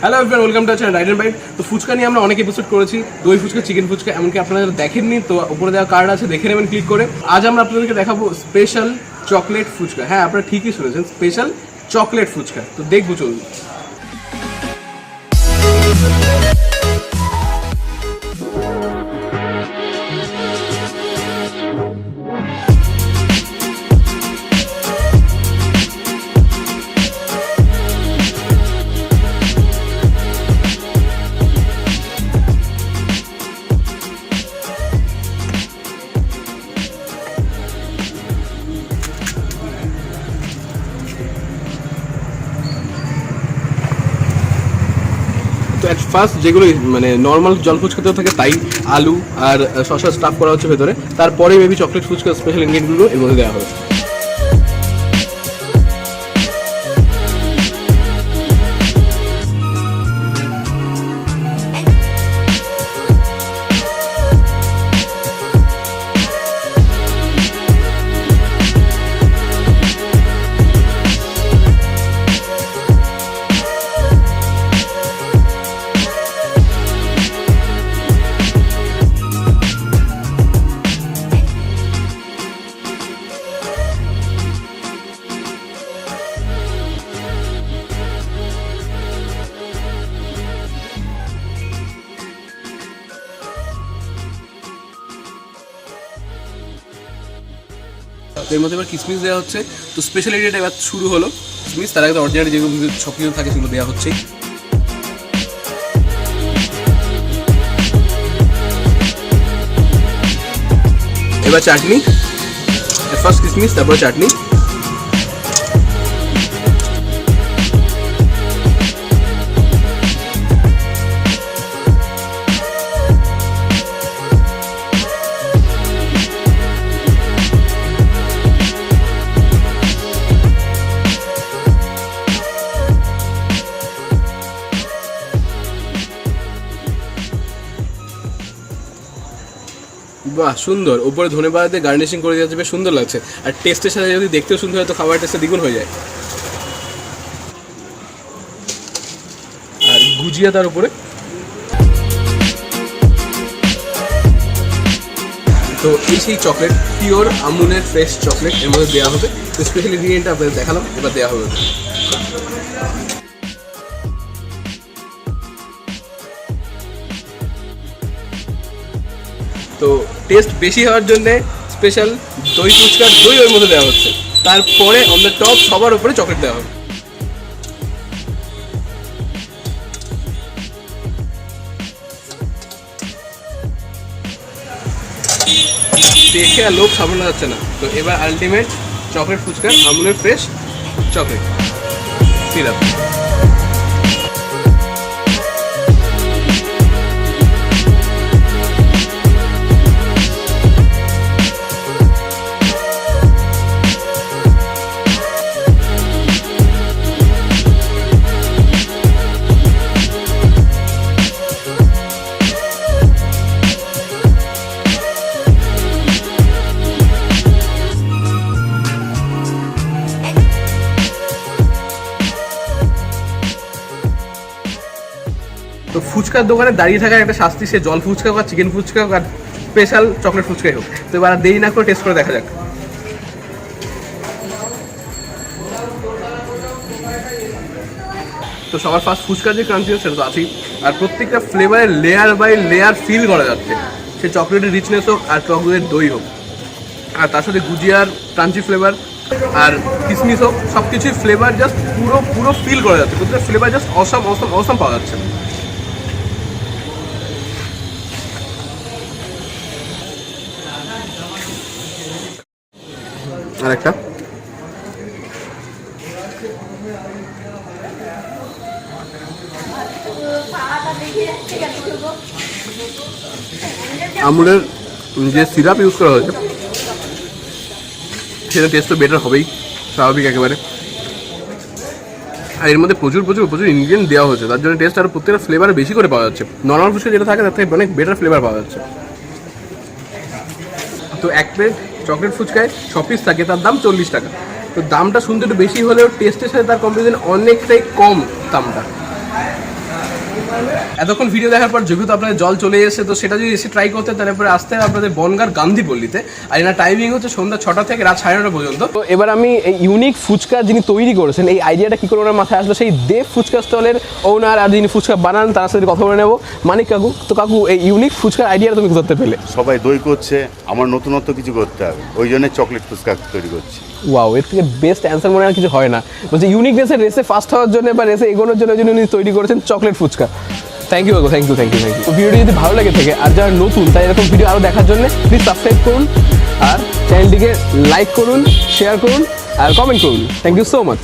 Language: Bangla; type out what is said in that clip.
Hello everyone, welcome to channel ride and bite. তো ফুচকা নিয়ে আমরা অনেক এপিসোড করেছি, দই ফুচকা, চিকেন ফুচকা, এমনকি আপনারা যারা দেখেননি তো উপরে দেওয়া কার্ড আছে, দেখে নেবেন ক্লিক করে। আজ আমরা আপনাদেরকে দেখাবো স্পেশাল চকলেট ফুচকা। হ্যাঁ, আপনারা ঠিকই শুনেছেন, স্পেশাল চকলেট ফুচকা। তো দেখবো, চলুন। তো অ্যাট ফার্স্ট যেগুলো মানে নর্মাল জল ফুচকাতেও থাকে তাই আলু আর শসা স্টাফ করা হচ্ছে ভেতরে, তারপরে মেবি চকলেট ফুচকা স্পেশাল ইনগ্রিডিয়েন্টগুলো এর মধ্যে দেওয়া হবে। তো এর মধ্যে এবার কিসমিস দেওয়া হচ্ছে। তো স্পেশাল এরিয়াটা এবার শুরু হলো কিসমিস, তার আগে তো অরিজিনালি যেগুলো সব কিছু থাকে সেগুলো দেওয়া হচ্ছে। এবার চাটনি, ফার্স্ট কিসমিস তারপরে চাটনি। বাহ, সুন্দর। উপরে ধনেপাতা দিয়ে গার্নিশিং করে দেওয়া যাবে, সুন্দর লাগছে। আর টেস্টের সাথে যদি দেখতেও সুন্দর হয় তো খাবারের টেস্টটা দ্বিগুণ হয়ে যায়। আর গুজিয়া তার উপরে। তো এই সেই চকলেট, পিওর আমুলের ফ্রেশ চকলেট এর মধ্যে দেওয়া হবে। তো স্পেশাল ইনগ্রিডিয়েন্টটা আপনাদের দেখালাম, এবার দেওয়া হবে। তো টেস্ট বেশি হওয়ার জন্যে স্পেশাল দই ফুচকার দই ওর মধ্যে দেওয়া হচ্ছে, তারপরে অন দ্য টপ সবার উপরে চকলেট দেওয়া হবে। দেখে আর লোভ সামনে যাচ্ছে না। তো এবার আলটিমেট চকলেট ফুচকার আমুলের ফ্রেশ চকলেট সিরাপ। তো ফুচকার দোকানে দাঁড়িয়ে থাকার একটা শাস্তি, সে জল ফুচকা হোক আর চিকেন ফুচকা হোক আর স্পেশাল চকলেট ফুচকাই হোক। তো এবার দেরি না করে টেস্ট করে দেখা যাক। তো সবার ফার্স্ট ফুচকার যে ক্রাঞ্চি সেটা তো আছেই, আর প্রত্যেকটা ফ্লেভারের লেয়ার বাই লেয়ার ফিল করা যাচ্ছে, সে চকলেটের রিচনেস হোক আর চকলেটের দই হোক, আর তার সাথে গুজিয়ার ক্রাঞ্চি ফ্লেভার আর কিসমিস হোক, সব কিছুই ফ্লেভার জাস্ট পুরো পুরো ফিল করা যাচ্ছে। প্রত্যেকটা flavour just awesome awesome awesome পাওয়া যাচ্ছে। আর একটা আমুলের যে সিরাপ ইউজ করা হয়েছে সেটা টেস্ট তো বেটার হবেই, স্বাভাবিক একেবারে। আর এর মধ্যে প্রচুর প্রচুর প্রচুর ইনগ্রিডিয়েন্ট দেওয়া হয়েছে, তার জন্য টেস্ট আরও প্রত্যেকটা ফ্লেভার বেশি করে পাওয়া যাচ্ছে। নর্মাল ফুচকা যেটা থাকে তার থেকে অনেক বেটার ফ্লেভার পাওয়া যাচ্ছে। তো এক প্লেট চকলেট ফুচকায় 6 পিস থাকে, তার দাম 40 টাকা। তো দামটা শুনতে একটু বেশি হলেও টেস্টের সাথে তার কম্পারিজন অনেকটাই কম দামটা। এতক্ষণ ভিডিও দেখার পর যেহেতু আপনাদের জল চলে এসেছে, তো সেটা যদি এসে ট্রাই করতে তারপরে আসতে হবে আপনাদের বনগাঁর গান্ধীপল্লীতে। আর এনার টাইমিং হচ্ছে সন্ধ্যা 6টা থেকে রাত 9:30 পর্যন্ত। তো এবার আমি এই ইউনিক ফুচকা যিনি তৈরি করেছেন, এই আইডিয়াটা কী করে ওনার মাথায় আসলো, সেই দেব ফুচকা স্টলের ওনার আর যিনি ফুচকা বানান তার সাথে কথা বলে নেবো। মানিক কাকু, তো কাকু এই ইউনিক ফুচকার আইডিয়াটা তুমি কোথাতে পেলে? সবাই দই করছে, আমার নতুনত্ব কিছু করতে হবে, ওই জন্য চকলেট ফুচকা তৈরি করছি। ওয়াও, এর থেকে বেস্ট অ্যান্সার মনে হয় কিছু হয় না। বলছে ইউনিকনেসের রেসে ফার্স্ট হওয়ার জন্য বা রেসে এগোনোর জন্য উনি তৈরি করেছেন চকলেট ফুচকা। থ্যাংক ইউ কাকু, থ্যাংক ইউ। তো ভিডিওটি যদি ভালো লেগে থাকে আর যারা নতুন তাই এরকম ভিডিও আরও দেখার জন্য প্লিজ সাবস্ক্রাইব করুন আর চ্যানেলটিকে লাইক করুন, শেয়ার করুন আর কমেন্ট করুন। Thank you so much.